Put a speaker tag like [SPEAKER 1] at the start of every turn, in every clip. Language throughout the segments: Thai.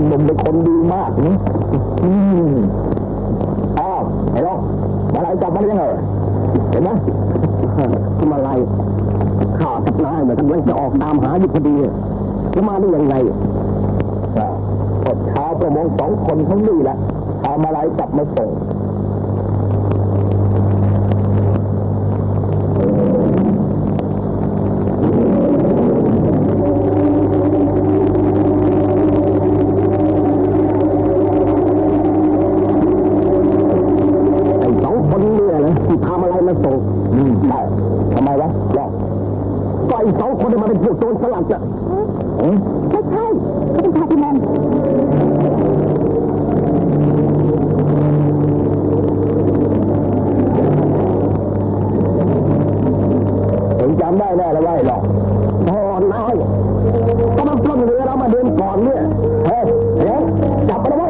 [SPEAKER 1] มนมเป็นคนดีมากนะอ้าวไอ้น้องมาอะไรจับมาได้ยังไงเห็นไหมมาอะไรข้ากับนายเนี่ยกำลังจะออกตามหาอยู่พอดีจะมาได้ยังไงก็ชาวประมง2 คนทั้งนี้แหละทำอะไรจับมาส่งได้ทำไมวะหรอกก็ไอ้2 คนมาเป็นพวกโจรสลัดจ้ะ
[SPEAKER 2] ไม่ใช่เขาเป็นชาวประมง
[SPEAKER 1] ผมจำได้แน่แล้วว่าหรอกตอนนายก็มาปล้นเรือเรามาเดินก่อนเนี่ยเฮ้ยจับมันไว้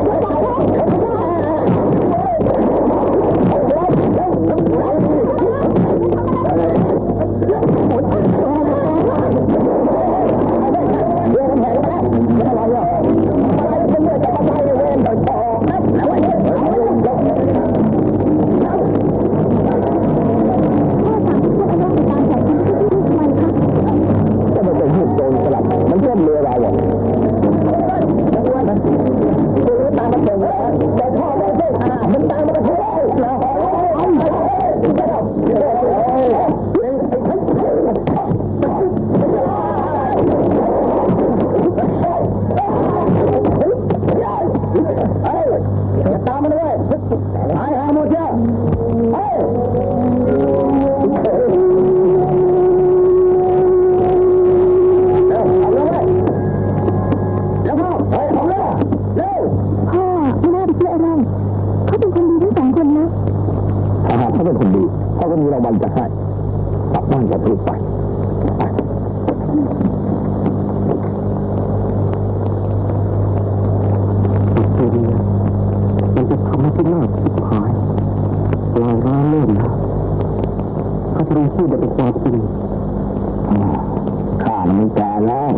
[SPEAKER 1] ข้าไม่แก่แล้ว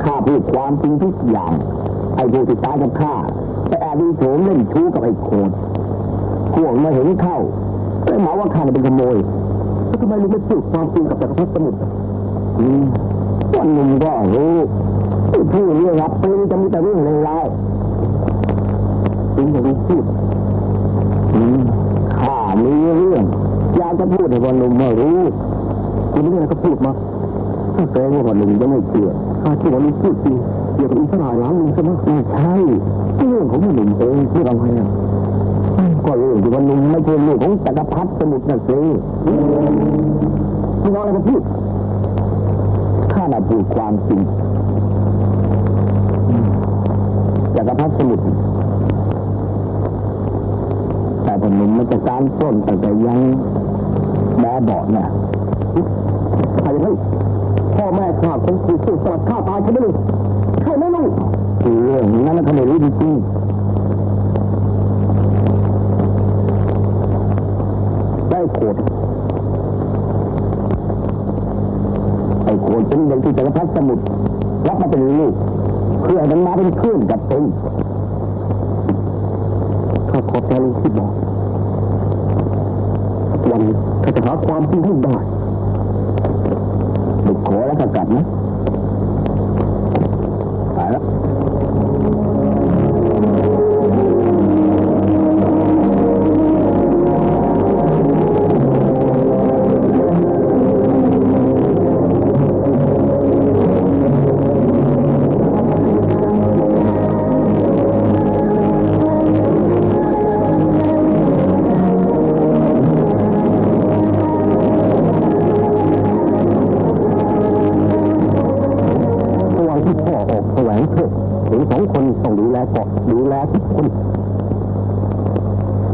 [SPEAKER 1] ข้าพูดความจริงทุกอย่างไอ้ผู้ติดตามกับข้าแต่แอบดูโฉมเล่นชู้กับไอ้โคตรพวกมาเห็นเข้าเลยหมายว่าข้าเป็นขโมยแล้วทำไมลุงไม่พูดความจริงกับจักรพรรดิสมุทรวันหนึ่งก็รู้ผู้เรื่องรับปืนจะมีแต่เรื่องเลวๆจริงอย่างที่พูดข้ามีเรื่องอยากจะพูดให้วันหนุ่มมารู้คุณไม่ได้ก็พูดมาถ้าแสดงว่าวันหนุ่มจะไม่เชื่อข้าคิดว่าลุงพูดจริงเกี่ยวกับอิสระล้างลุงใช่ไหมไม่ใช่เรื่องของวันหนุ่มเองที่เราให้ก็เรื่องที่วันหนุ่มไม่ใช่ลูกของจักรพรรดิสมุทรนั่นสิคุณเอาอะไรมาพูดข้าน่ะพูดความจริงจักรพรรดิสมุทรแต่วันหนุ่มมันจะการปล้นแต่ยังแม่บอกเนี่ยใครจะรู้พ่อแม่ข้าคงถูกสู้สลัดฆ่าตายใช่ไหมลูกใช่ไหมลูกเรื่องนั้นเขาไม่รู้จริงได้โคตรไอ้โคตรเป็นเด็กที่จักรพรรดิสมุทรรับมาเป็นลูกเพื่อให้มันมาเป็นเพื่อนกับเป็นข้าขอแทนลูกที่บอกวันนี้ข้าจะหาความจริงให้ได้เด็กขอแล้วก็กลับนะไปแล้ว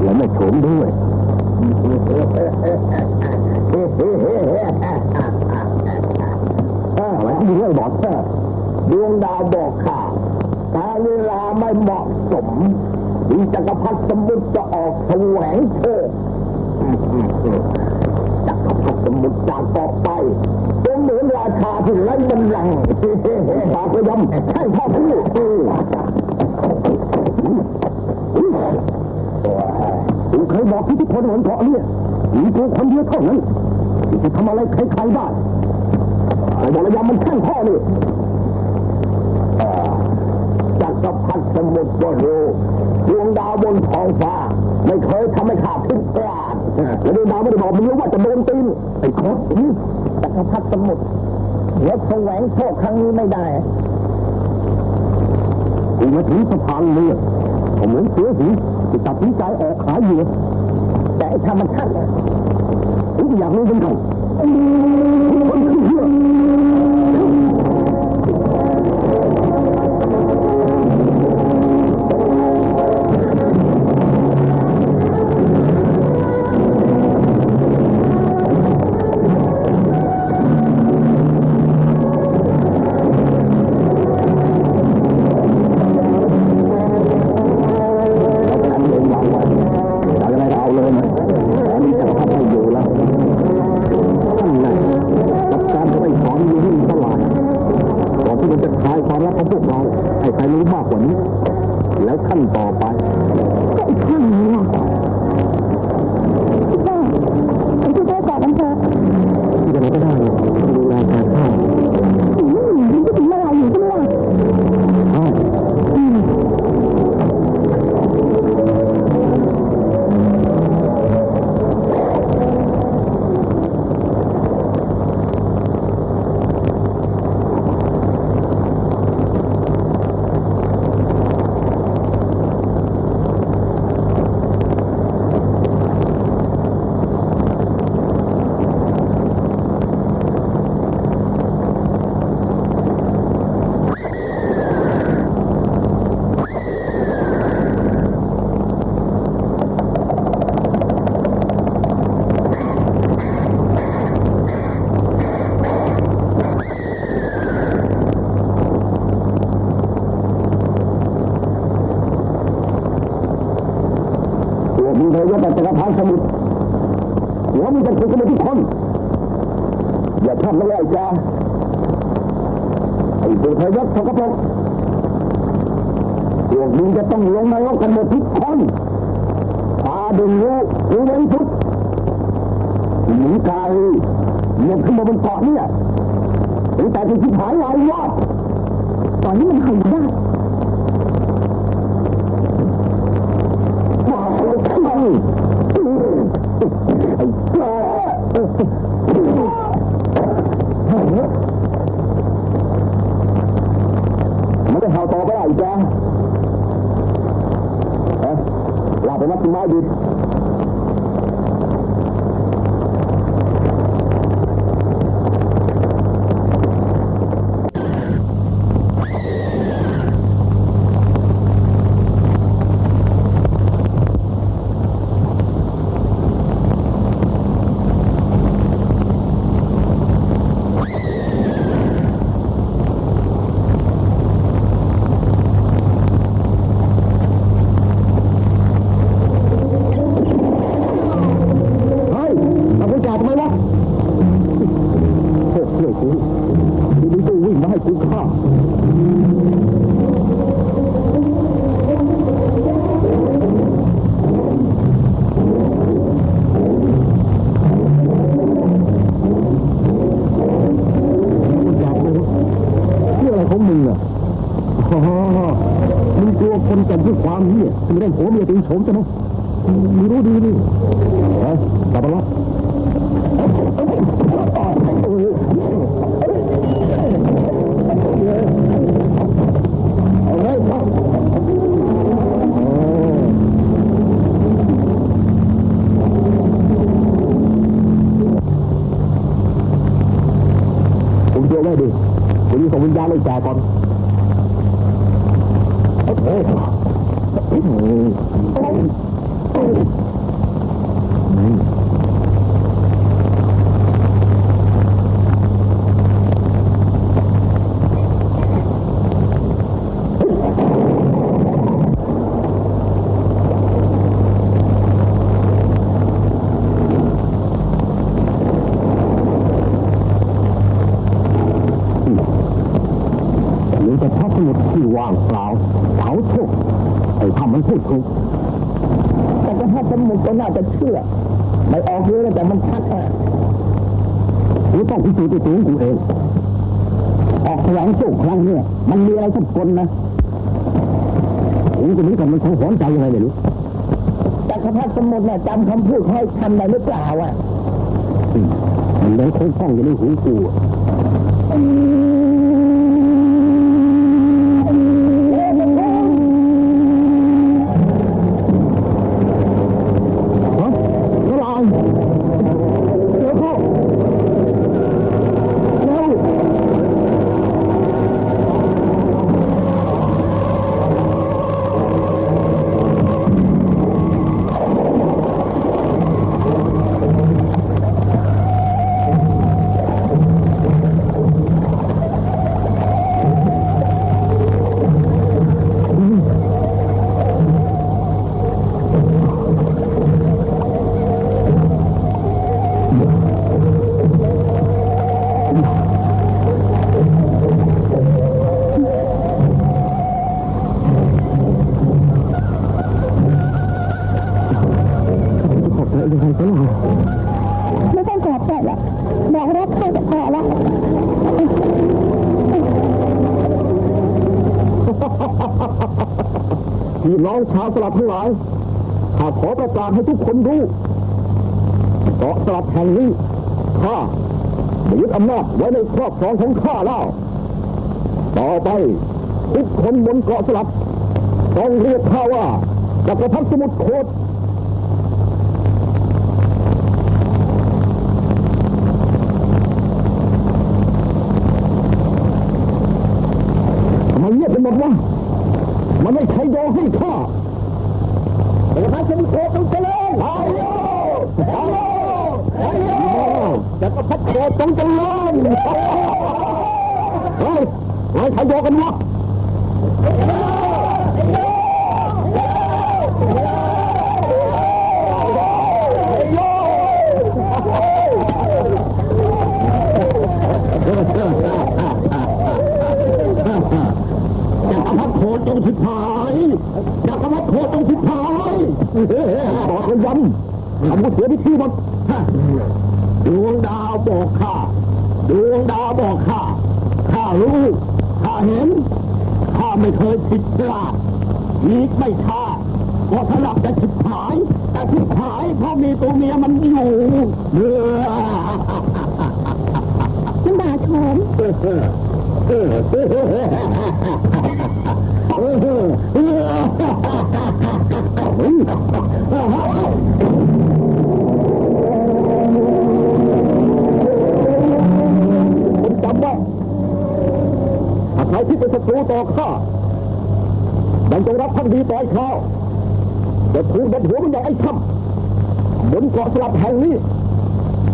[SPEAKER 1] และแม่โฉมด้วยอะไรที่เรื่องบอกดวงดาวบอกข่าวการเวลาไม่เหมาะสมที่จักรพรรดิสมุทรจะออกแสวงโชคจักรพรรดิสมุทรจากต่อไปเป็นเหมือนราชาที่ไร้บัลลังก์บาปยำใช่พ่อพี่ เคยบอกที่ทุกคนบนเกาะเนี่ยมีตัวคนเดียวเท่านั้นที่จะทำอะไรใครๆได้ไอ้บอลยามันแข้งข้อนี่จักรพรรดิสมุทรก็รู้ดวงดาวบนท้องฟ้าไม่เคยทำให้ขาดทิ้งพลาดและดวงดาวไม่ได้บอกมึงว่าจะโดนตีนไอ้โคตรนี่จักรพรรดิสมุทรรถแสวงโชคครั้งนี้ไม่ได้กูมาถึงสะพานเรือผมเหมือนเสือหิวที่ตัดสินใจออกขายเหยื่อแต่ไอ้ธรรมชาติผมอยากรู้เหมือนกันคนขึ้นเรือแล้วขั้นต่อไป
[SPEAKER 2] ก็อีกขั้นนึงล่ะพี่ป้าไอ้ที่ได้ก่อนกันเถอะ
[SPEAKER 1] ที่จะไหนก็ได้ดูแลการข้าว
[SPEAKER 2] มันจะถึงเมื่อไหร่อยู่ใช่ไหมล่ะมีเธอยกแต่จักรพรรดิสมุทรหัวมีแต่ถูกกันทุกคนอย่าทำไม่ได้จ้าไอ้ตัวเธอยกสกปรกพวกมึงจะต้องลงนรกกันหมดทุกคนตาดึงรู้รู้ไว้ทุกหนีกายเหยียบขึ้นมาบนเกาะเนี่ยถึงแต่จะชิบหายหลายรอบตอนนี้มันหายได้
[SPEAKER 1] ไอ้แก่ไม่ได้เห่าต่อไปได้อีกแกลาไปนัดที่ไม้ดิมึงกลัวคนจับด้วยความเหี้ยถึงได้หัวเมียตีโฉมใช่ไหมมึงรู้ดีนี่กลับมาละเอาเลยผมเจอได้ดิผมมีส่งวิญญาณเลยจ่าก่อนจะพักสมุดที่ว่างเปล่าเผาโชคไอ้ทำมันพูดถูกแต่จะพัก
[SPEAKER 2] สมุดก็น่าจะเชื่อไม่ออกเลยแต่มันชัดอ่ะกูต้องพิสูจน์ตัวกูเองออกแถลงสู้ครั้งนี้มันมีอะไรสักคนนะกูจะนี้กันมันคงหอนใจยังไงไม่รู้แต่ข้าพเจ้าสมุดเนี่ยจำคำพูดให้ทำได้หรือเปล่าอ่ะมันเลยคงฟ้องอยู่ในหูกู
[SPEAKER 3] ไม่ต้องกอดแต่ละบอกรักใครจะพอละ
[SPEAKER 2] พี่น้องชาวสลับทั้งหลายข้าขอประกาศให้ทุกคนรู้เกาะสลับแห่งนี้ข้าได้ยึดอำนาจไว้ในครอบครองของข้าแล้วต่อไปทุกคนบนเกาะสลับต้องเรียกข้าว่าจักรพรรดิสมุทรโคตรมันเงียบไปหมดวะมันไม่ใช่โยให้ข้าจักรพรรดิสมุทรโคตรต้องเจริญไอ้โยไอ้โยไอ้โยจักรพรรดิโคตรต้องเจริญเฮ้ยไอ้ใครโยกันวะจักรพรรดิโคตรต้องสิบหายจักรพรรดิโคตรต้องสิบหายบอกเลยย้ำทำกูเสียพิธีหมดดวงดาวบอกข้าดวงดาวบอกข้าข้ารู้ข้าเห็นข้าไม่เคยผิดพลาดอีกไม่ช้าก็สลับจะผิดหายแต่ผิดหายเพราะมีตัวเมียมันอยู่
[SPEAKER 3] มันด่าโฉม
[SPEAKER 2] คุณจำไว้ถ้าใครที่เป็นศัตรูต่อข้าดังจงรับท่านดีต่อยข้าจะถูกเด็ดหัวมันอย่างไอ้ค่ำบนเกาะสลับแห่งนี้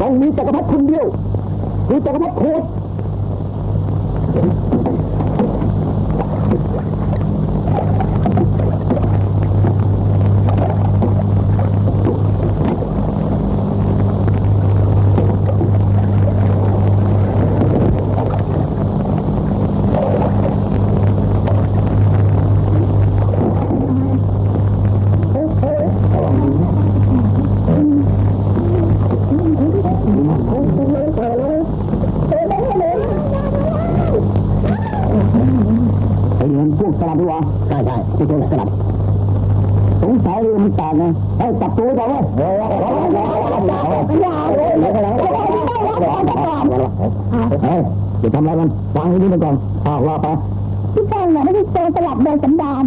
[SPEAKER 2] ต้องมีจักรพรรดิคนเดียวคือจักรพรรดิโคตรพวกสลับด้วยวะใช่พวกสลับสงสัยเลยมันต่างไงให้จับตัวไปวะจะทำอะไรมันฟังให้ดีมันก่อนว่าไป
[SPEAKER 3] พี่ข้างเนี่ยไม่ใช่โจรสลับโดยสันดาน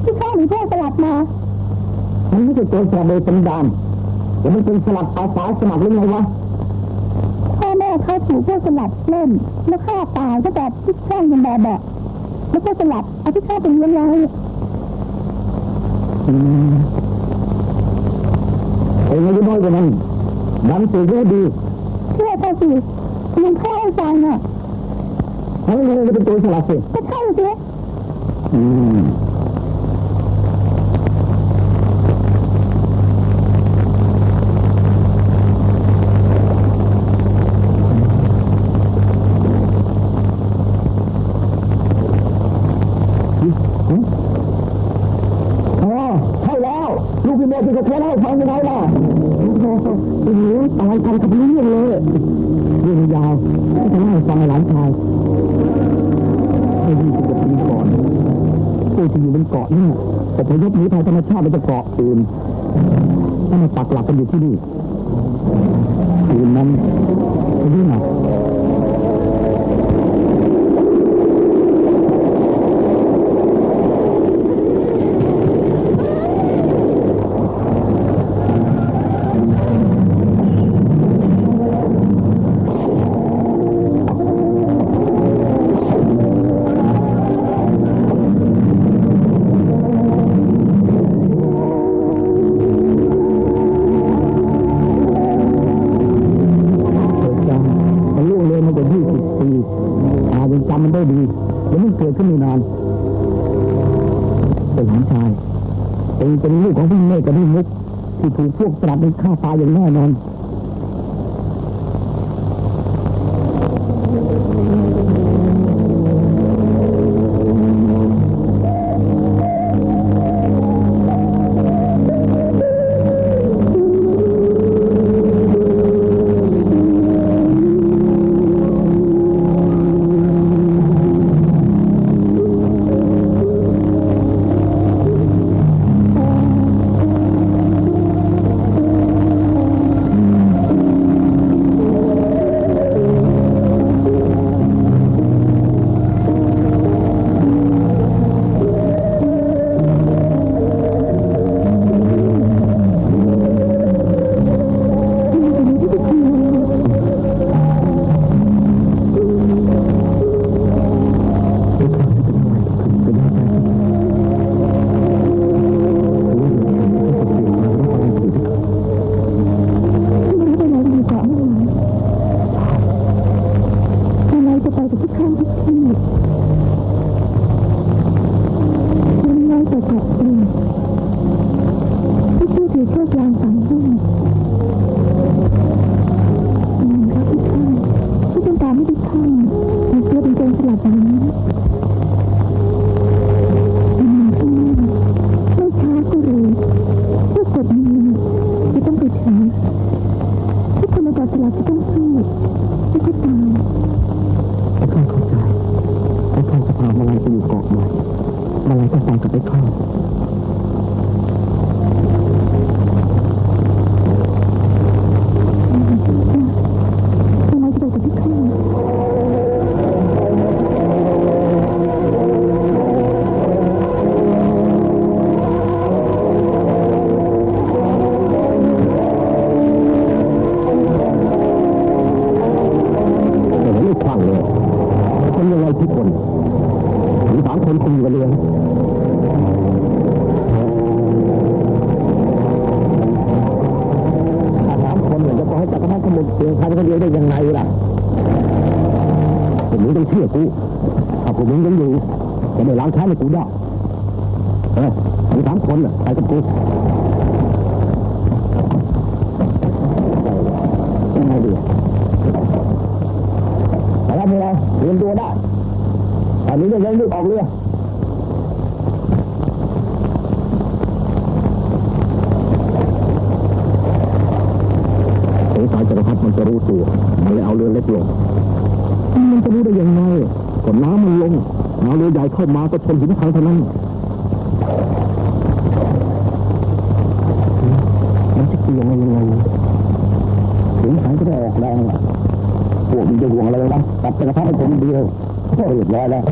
[SPEAKER 3] พี่ข้างมีแค่สลับมา
[SPEAKER 2] มันไม่ใช่โจรสลับโดยสันดานแต่มันเป็นสลับอาสาสมัครหรือไงวะ
[SPEAKER 3] พ่อแม่เขาถูกพวกสลับเล่นแล้วฆ่าตายก็แบบพี่ข้างเป็นแบบแล้วก็สลับเอาพี่ข้างเป็นยังไง
[SPEAKER 2] เองไม่น้อยกว่านั้นดันตื่นรู้ดี
[SPEAKER 3] เชื่อเขาสิยังเข้าใจน่ะ
[SPEAKER 2] เขาเลยเป็นตัวสลับสิ
[SPEAKER 3] ก็เข้าสิ
[SPEAKER 2] ใช่แล้วลูกพี่ โมยที่เขาเล่าฟังยังไงล่ะโอ้โหตายกันกับเรื่องเลยเรื่องยาวจะเล่าฟังหลานชายเมื่อ20 กว่าปีก่อนผู้ที่อยู่บนเกาะนี่แต่พยพหนีภัยธรรมชาติไปจากเกาะอื่นถ้ามาปักหลักกันอยู่ที่นี่คืนนั้นไปที่ไหนมันได้ดีแล้วมันเกิดขึ้นไม่นานเป็นหลานชายเป็นลูกของพี่เมฆกับพี่มุกที่ถูกพวกปราบในฆ่าตายอย่างแน่นอน กูถ้าพวกมึงยังอยู่จะไม่ล้างแค้นให้กูได้ทั้ง3 คนน่ะไปกับกูยังไงดีแต่ว่าเราเตรียมตัวได้ตอนนี้จะยังรีบออกเรือสงสัยจักรพรรดิมันจะรู้ตัวมันเลยเอาเรือเล็กลงมันจะรู้ได้ยังไงก็น้ำมันลงเอาเรือใหญ่เข้ามาก็ชนหินพังเท่านั้นมันจะเกี่ยวยังไงถึงทางก็ได้ออกแรงพวกมันจะห่วงอะไรบ้างตัดจักรพรรดิให้คนเดียวก็เรียบร้อยแล้ว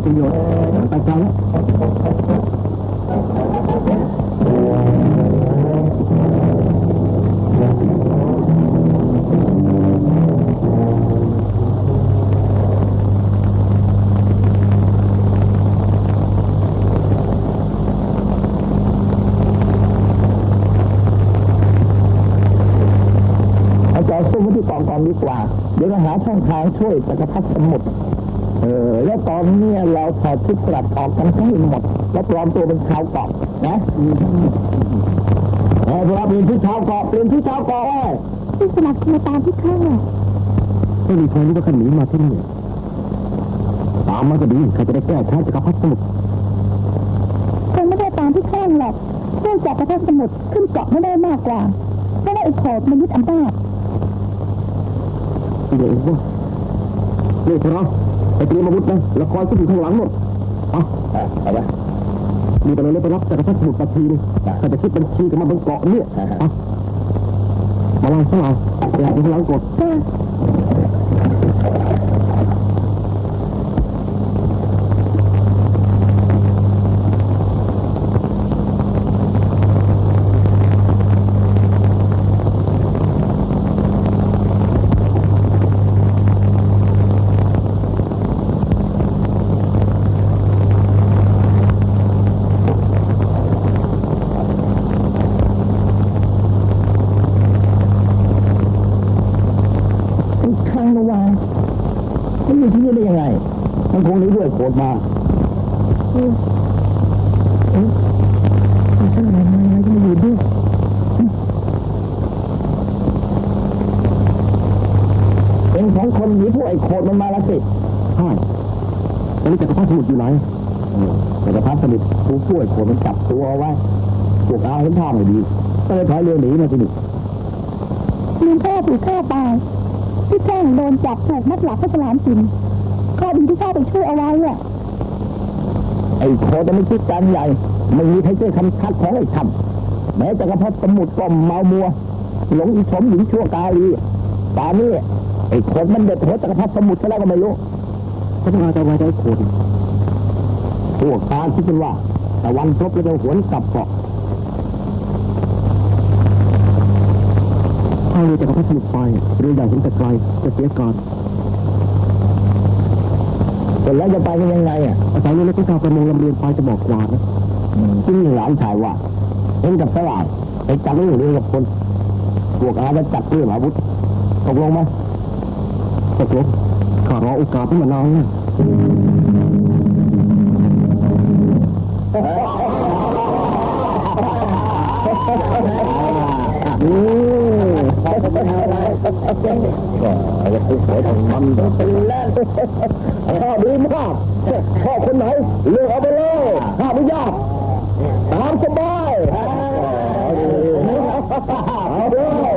[SPEAKER 1] ประโยชน์ไปไกลแล้ว
[SPEAKER 2] สู้ที่กองดีกว่าเดี๋ยวเราหาช่องทางช่วยจักรพรรดิสมุทรแล้วตอนนี้เราถอดชุดสลัดออกกันทั้งหมดแล้วปลอมตัวเป็นชาวเกาะนะพวกเราเปลี่ยนที่ชาวเกาะ
[SPEAKER 3] ที่สลับมาตามที่ข้า
[SPEAKER 1] ไม่มีใครรู้ว่าขันหนีมาที่นี่ตามมาก็ดีใครจะได้แก้แค้นจักรพรรดิสมุทร
[SPEAKER 3] คงไม่ได้ตามที่ข้าหรอกเพื่อจักรพรรดิสมุทรขึ้นเกาะไม่ได้มากกว่าเพราะว่าไอ้โขดมันยึดอำนาจ
[SPEAKER 1] เดี๋ยวว่านี่พวกเราไปเตรียมอาวุธนะแล้วคอยขึ้นอยู่ข้างหลังหมด
[SPEAKER 2] เอาไป
[SPEAKER 1] มีแต่เราไปรับจักรพรรดิสมุทรปัตทีนึงถ้าจะคิดบัญชีกันมาบนเกาะเนี่ยมาลองข้างหลังอยากอยู่ข้างหลังกด
[SPEAKER 2] มันคงนี้ด้วยโคตรมา
[SPEAKER 3] ทำไมมันจะอยู่ด้วย
[SPEAKER 2] เป็นของคนหนีพวกไอ้โคตรมันมาแล้วสิ
[SPEAKER 1] ใช่ตอนนี้จักรพรรดิสมุทรอยู่ไหน
[SPEAKER 2] จักรพรรดิสมุทรผู้ไอ้โคตรมันจับตัวไว้พวกอาเห็นท่าไม่ดีก็เลยถอยเรือหนีมาที่นี่
[SPEAKER 3] มีพ่อถูกฆ่าตายที่แท่งโดนจับถูกมัดหลักให้ฉลามกินข้อดีที่ข้าไปช่วยเอาไว้เนี่ย
[SPEAKER 2] ไอ้โคตรไม่คิดการใหญ่ไม่มีใครเจอคำคัดของไอ้ทำแม้จักรพรรดิสมุทรก็เมามัวหลงอิสมหญิงชั่วกาลีตอนนี้ไอ้โคตรมันเด็ดหัวจักรพรรดิสมุทรซะแล้วก็ไม่รู้
[SPEAKER 1] เขาต้องเอาใจไว้ได้โคตร
[SPEAKER 2] พวกตาคิดกันว่าแต่วันครบแล้วจะหวนกลับเกาะ
[SPEAKER 1] ถ้าเรือจักรพรรดิสมุทรไปเรือใหญ่เห็นแต่ไกลจะเสียการ
[SPEAKER 2] แต่แล้วจะไปกันยังไง
[SPEAKER 1] อาศัยเรือเล็กๆประมงลำเลียงไปจะบอกกว่านะ
[SPEAKER 2] ที่นี่หลานชายว่าเห็นกับสลายไปจับเรื่องกับคนพวกอาจะจับเรื่องอาวุธตกลงไหม
[SPEAKER 1] ตกลงข้ารอโอกาสที่มานานนะ
[SPEAKER 2] จะคุยสวยทางมันเป็นแร่ข้าดีมากข้าคนไหนเลือกเอาไปเลยข้าไม่ยากตามสบายเอาด้วย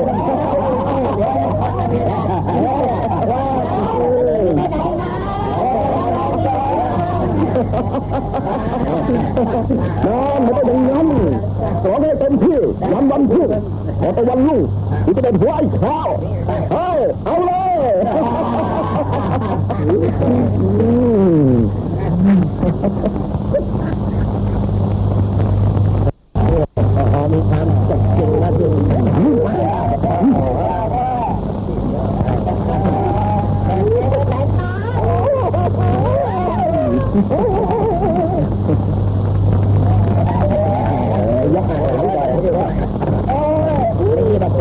[SPEAKER 2] น้องไม่ต้องอย่างนั้นสอนให้เต็มที่วันพุ่งพอตะวันลุ่งที่จะเป็นหัวไอ้ข้าวเฮ้ยเอาเลยมีความจัดเก่งนะจริงยักษ์หางใหญ่ที่ว่านี่ตะโก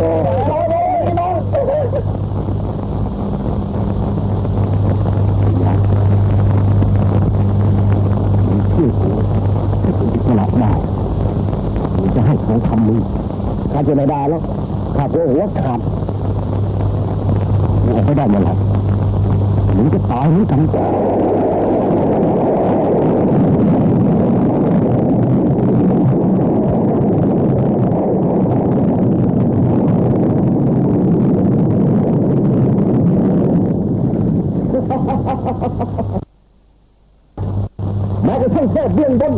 [SPEAKER 1] สลับได้จะให้ของทำมือ
[SPEAKER 2] ข้าจะไม่ได้แล้วข้าตัวหัวขาด
[SPEAKER 1] ออกไม่ได้มาหรอกหรือจะตายเหมือนกัน
[SPEAKER 2] แม้กระทั่งแค่เบื้องบน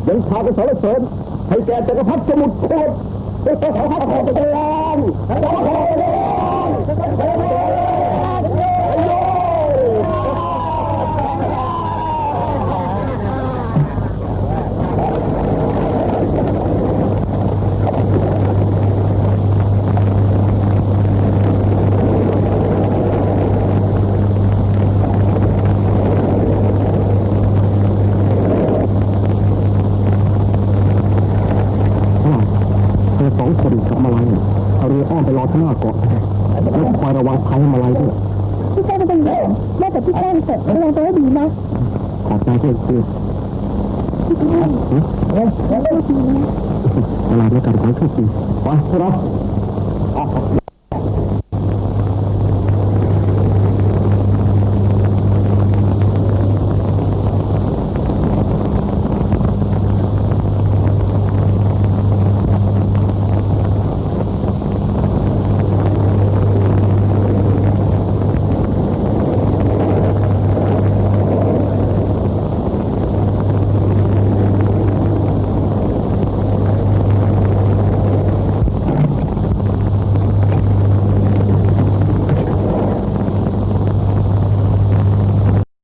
[SPEAKER 2] ยังพาไปสรรเสริญให้แก่จักรพรรดิสมุทรโคตรจักรพรรดิขอจะแรงจักรพรรดิขอจะแรง ดีกับมาลัยเอาเรืออ้อมไปรอที่หน้าเกาะแล้วคอยระวังภัยมาลัยด้วย
[SPEAKER 3] พี่แป้งเป็นแบบแม่แต่พี่แป้งเสร็จอะไรไปได้ดีนะ
[SPEAKER 2] ขอบใจเพื่อนคืออะไรไม่กันขอโทษทีไปครับ